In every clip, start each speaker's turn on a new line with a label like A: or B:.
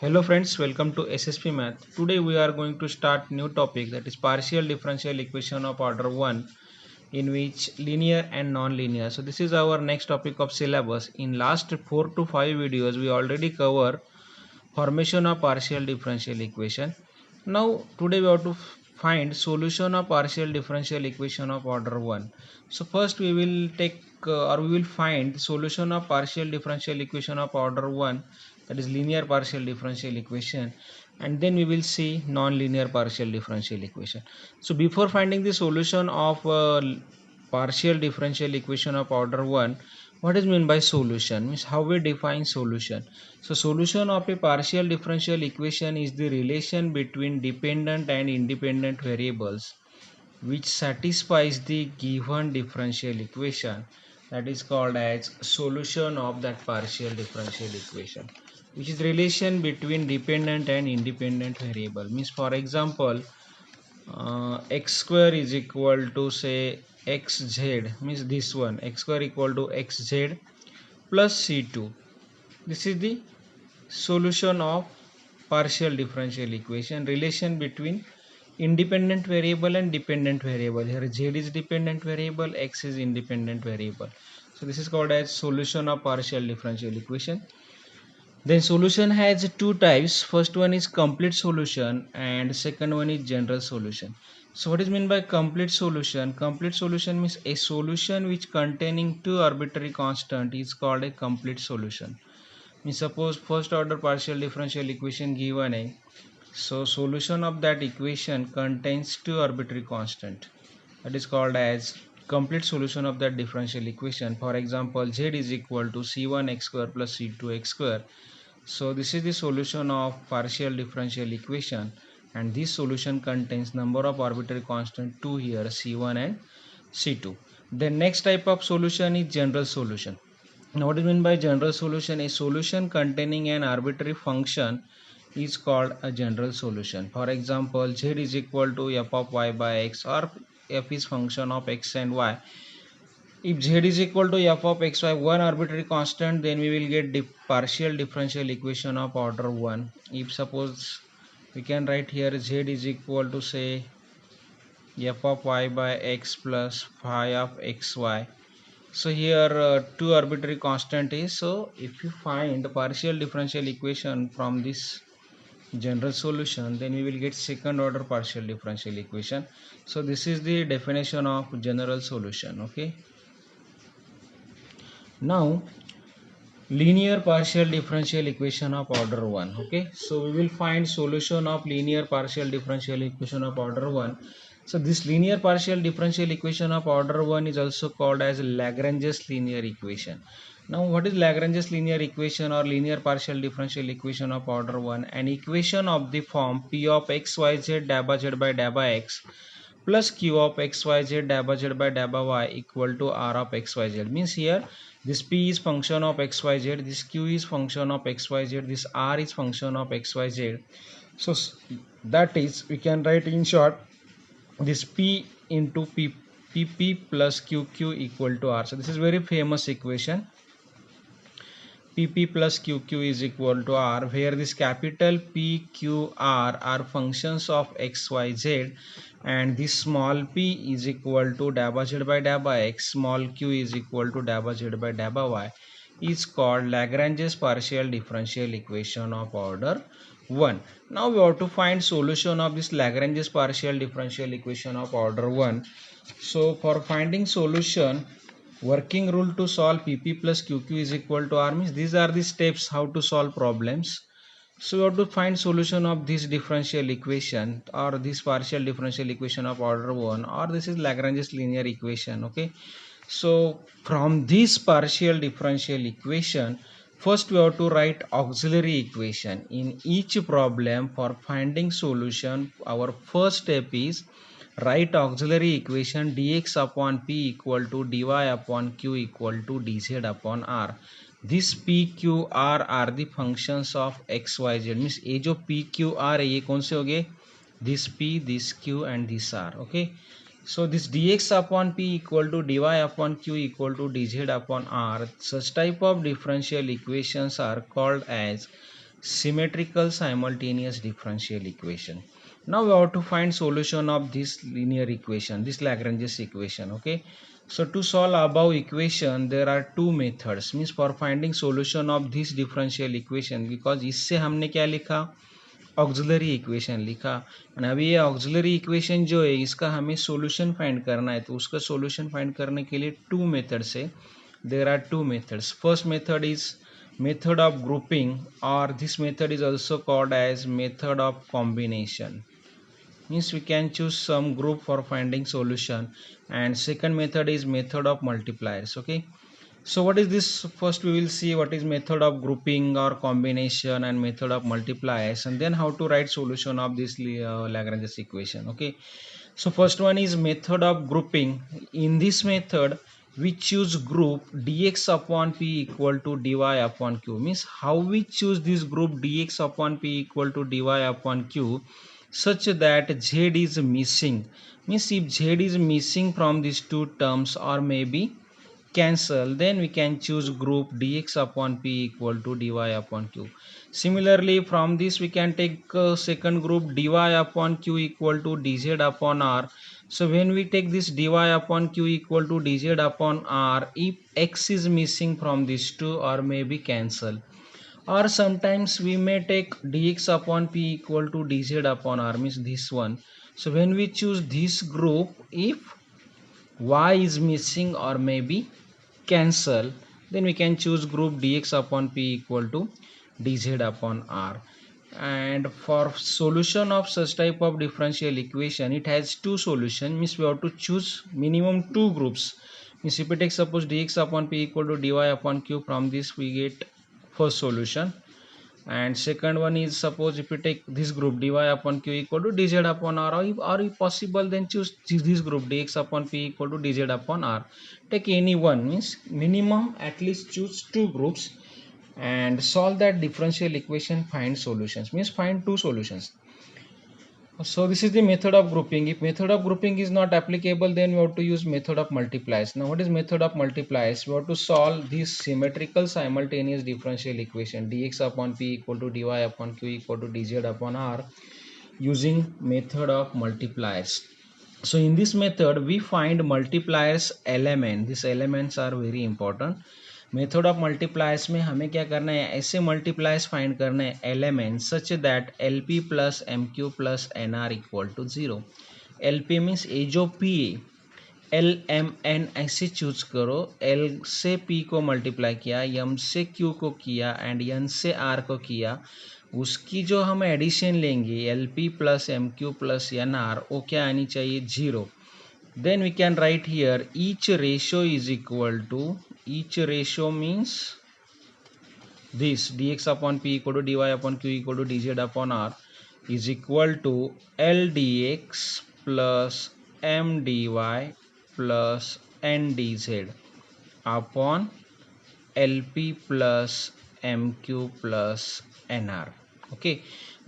A: Hello friends, welcome to SSP Math. Today we are going to start new topic, that is partial differential equation of order 1, in which linear and non-linear. So this is our next topic of syllabus. In last 4 to 5 videos we already cover formation of partial differential equation. Now today we have to find solution of partial differential equation of order 1. So first we will take or we will find solution of partial differential equation of order 1, that is linear partial differential equation, and then we will see non-linear partial differential equation. So before finding the solution of partial differential equation of order 1, what is meant by solution means how we define solution. So solution of a partial differential equation is the relation between dependent and independent variables which satisfies the given differential equation, that is called as solution of that partial differential equation, which is relation between dependent and independent variable. Means for example, x square is equal to say xz, means this one x square equal to xz plus c2. This is the solution of partial differential equation, relation between independent variable and dependent variable. Here z is dependent variable, x is independent variable. So this is called as solution of partial differential equation. Then solution has two types. First one is complete solution and second one is general solution. So what is meant by complete solution? Complete solution means a solution which containing two arbitrary constant is called a complete solution. Means suppose first order partial differential equation given a, so solution of that equation contains two arbitrary constant, that is called as complete solution of that differential equation. For example, z is equal to c1 x square plus c2 x square. So this is the solution of partial differential equation, and this solution contains number of arbitrary constant 2 here, c1 and c2. The next type of solution is general solution. Now what is meant by general solution? A solution containing an arbitrary function is called a general solution. For example, z is equal to f of y by x, or f is function of x and y. If z is equal to f of xy, one arbitrary constant, then we will get partial differential equation of order 1. If suppose we can write here z is equal to say f of y by x plus phi of xy. So here two arbitrary constant is, so if you find the partial differential equation from this general solution, then we will get second order partial differential equation. So this is the definition of general solution. Okay, now linear partial differential equation of order 1. Okay, so we will find solution of linear partial differential equation of order 1. So this linear partial differential equation of order 1 is also called as Lagrange's linear equation. Now what is Lagrange's linear equation or linear partial differential equation of order 1? An equation of the form p of xyz dabba z by dabba x plus q of xyz dabba z by dabba y equal to r of xyz. Means here this p is function of xyz, this q is function of xyz, this r is function of xyz. So that is, we can write in short, this p into pp plus qq equal to r. So this is very famous equation, pp plus qq is equal to r, where this capital p q r are functions of xyz, and this small p is equal to dabba z by dabba x, small q is equal to dabba z by dabba y, is called Lagrange's partial differential equation of order 1. Now we have to find solution of this Lagrange's partial differential equation of order 1. So for finding solution, working rule to solve pp plus qq is equal to r, means these are the steps how to solve problems. So we have to find solution of this differential equation or this partial differential equation of order 1, or this is Lagrange's linear equation. Okay, so from this partial differential equation, first we have to write auxiliary equation. In each problem for finding solution, our first step is write auxiliary equation dx upon p equal to dy upon q equal to dz upon r. This p q r are the functions of x y z. Means ये जो p q r है ये कौन से हो गए? This p, this q and this r. Okay, so this dx upon p equal to dy upon q equal to dz upon r, such type of differential equations are called as symmetrical simultaneous differential equation. Now we have to find solution of this linear equation, this Lagrange's equation. Okay, so to solve above equation there are two methods, means for finding solution of this differential equation, because इससे हमने क्या लिखा, auxiliary equation लिखा, और अभी ये auxiliary equation जो है इसका हमें सॉल्यूशन फाइंड करना है, तो उसका सॉल्यूशन फाइंड करने के लिए टू मेथड्स है. There are two methods. First method is method of grouping, or this method is also called as method of combination, means we can choose some group for finding solution, and second method is method of multipliers. Okay, so what is this? First we will see what is method of grouping or combination and method of multipliers, and then how to write solution of this Lagrange's equation. Okay, so first one is method of grouping. In this method we choose group dx upon p equal to dy upon q, means how we choose this group dx upon p equal to dy upon q such that z is missing, means if z is missing from these two terms or maybe cancel, then we can choose group dx upon p equal to dy upon q. Similarly, from this we can take second group dy upon q equal to dz upon r. So when we take this dy upon q equal to dz upon r, if x is missing from these two or maybe cancel, or sometimes we may take dx upon p equal to dz upon r, means this one. So when we choose this group, if y is missing or maybe cancel, then we can choose group dx upon p equal to dz upon r. And for solution of such type of differential equation, it has two solutions, means we have to choose minimum two groups. Means if we take suppose dx upon p equal to dy upon q, from this we get first solution, and second one is suppose if we take this group dy upon q equal to dz upon r, or if possible then choose this group dx upon p equal to dz upon r. Take any one, means minimum at least choose two groups and solve that differential equation, find solutions, means find two solutions. So this is the method of grouping. If method of grouping is not applicable, then we have to use method of multipliers. Now what is method of multipliers? We have to solve this symmetrical simultaneous differential equation dx upon p equal to dy upon q equal to dz upon r using method of multipliers. So in this method we find multipliers element. These elements are very important. Method of multipliers में हमें क्या करना है, ऐसे multipliers find करना है element such that L P plus M Q plus N R equal to zero. L P means a जो P L M N ऐसे चूज करो, एल से पी को मल्टीप्लाई किया, एम से क्यू को किया एंड एन से आर को किया, उसकी जो हम एडिशन लेंगे L P plus M Q plus N R, वो क्या आनी चाहिए, zero. Then we can write here each ratio is equal to, each ratio means this dx upon p equal to dy upon q equal to dz upon r is equal to L dx plus m dy plus n dz upon lp plus mq plus nr. Okay,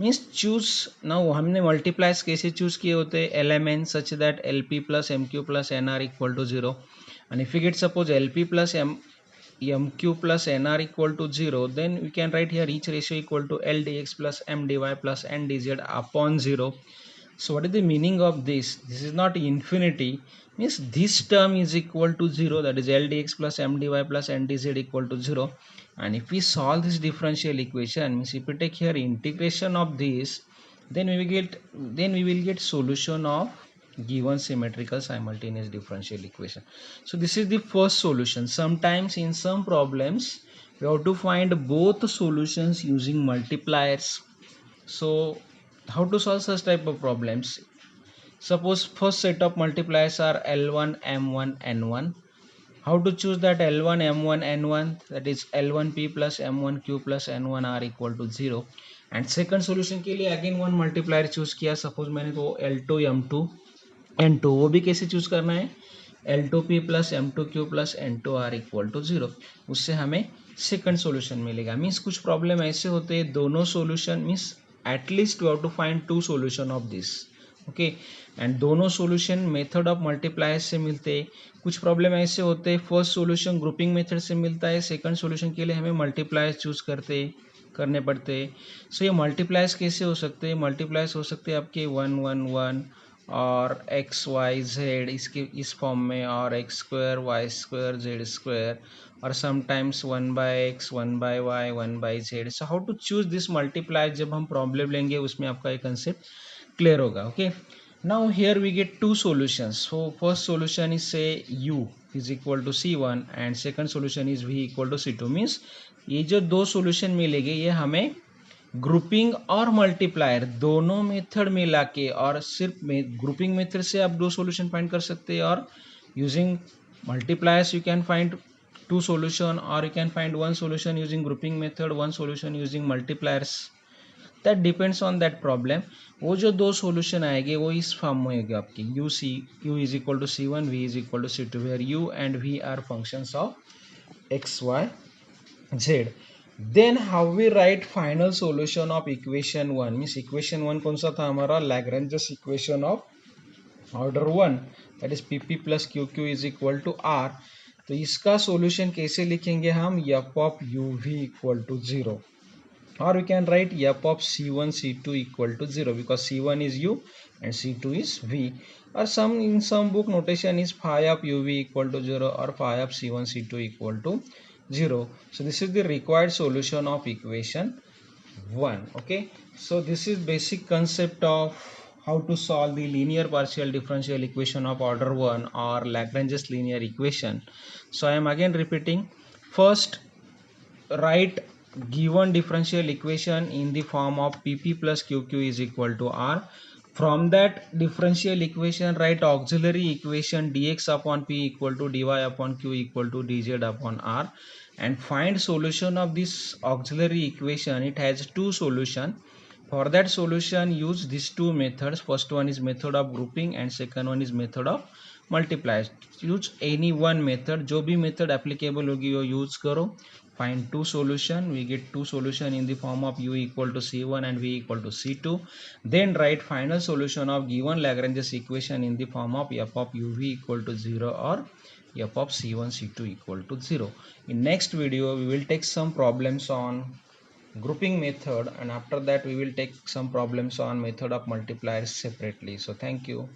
A: means choose. Now हमने multipliers कैसे choose किए होते हैं, element such that L P plus M Q plus N R equal to zero, and if you get suppose L P plus M Q plus N R equal to zero, then we can write here each ratio equal to L D X plus M D Y plus N D Z upon zero. So what is the meaning of this? This is not infinity, means this term is equal to 0, that is L dx plus m dy plus n dz equal to 0. And if we solve this differential equation, means if we take here integration of this, then we will get solution of given symmetrical simultaneous differential equation. So this is the first solution. Sometimes in some problems we have to find both solutions using multipliers. So how to solve such type of problems? Suppose first set of multipliers are L1 M1 N1. How to choose that L1 M1 N1, that is L1P plus M1Q plus N1R equal to 0. And second solution के लिए again one multiplier choose किया, suppose मैंने तो L2 M2 N2, वो भी कैसे choose करना है, L2P plus M2Q plus N2R equal to 0. उससे हमें second solution मिलेगा. मीन्स कुछ प्रॉब्लम ऐसे होते हैं दोनों solution, means at least we have to find two solution of this. Okay, and दोनों सॉल्यूशन मेथड ऑफ मल्टीप्लायर से मिलते हैं. कुछ प्रॉब्लम ऐसे होते हैं फर्स्ट सॉल्यूशन ग्रुपिंग मेथड से मिलता है, सेकंड सॉल्यूशन के लिए हमें मल्टीप्लायर चूज करते हैं. करने पड़ते हैं। सो ये मल्टीप्लाइज कैसे हो सकते हैं? मल्टीप्लाइज हो सकते हैं आपके 1 1 1 और एक्स वाई जेड इसके इस फॉर्म में, और x square y square z square, और sometimes 1 by x 1 by y 1 by z. So how to choose this multipliers, जब हम प्रॉब्लम लेंगे उसमें आपका ये कंसेप्ट clear होगा. Okay, now here we get two solutions. So first solution is say u is equal to c1 and second solution is v equal to c2. means ये जो दो सॉल्यूशन मिलेंगे ये हमें ग्रुपिंग और मल्टीप्लायर दोनों method मिला के, और सिर्फ में ग्रुपिंग मेथड से आप दो सॉल्यूशन फाइंड कर सकते हैं, और using multipliers you can find two solution, or you can find one solution using grouping method, one solution using multipliers. That depends on that problem. वो जो दो सॉल्यूशन आएंगे वो इस फॉर्म में होगी आपकी u is equal to c1, v is equal to c2, where u and v are functions of x y z. Then how we write final solution of equation 1. Means equation 1 कौन सा था हमारा? Lagrange's equation of order 1, that is pp plus Q Q is equal to r. तो इसका solution कैसे लिखेंगे हम? f of u v equal to 0, or we can write f of c1 c2 equal to 0, because c1 is u and c2 is v, or in some book notation is phi of uv equal to 0 or phi of c1 c2 equal to 0. So this is the required solution of equation 1. Okay, so this is basic concept of how to solve the linear partial differential equation of order 1 or Lagrange's linear equation. So I am again repeating. First, write given differential equation in the form of pp plus qq is equal to r. From that differential equation, write auxiliary equation dx upon p equal to dy upon q equal to dz upon r, and find solution of this auxiliary equation. It has two solution. For that solution, use these two methods. First one is method of grouping and second one is method of multiply. Use any one method, जो भी method applicable होगी वो use करो. Find two solution. We get two solution in the form of u equal to c1 and v equal to c2. Then write final solution of given Lagrange's equation in the form of f of uv equal to 0 or f of c1 c2 equal to 0. In next video we will take some problems on grouping method, and after that we will take some problems on method of multipliers separately. So thank you.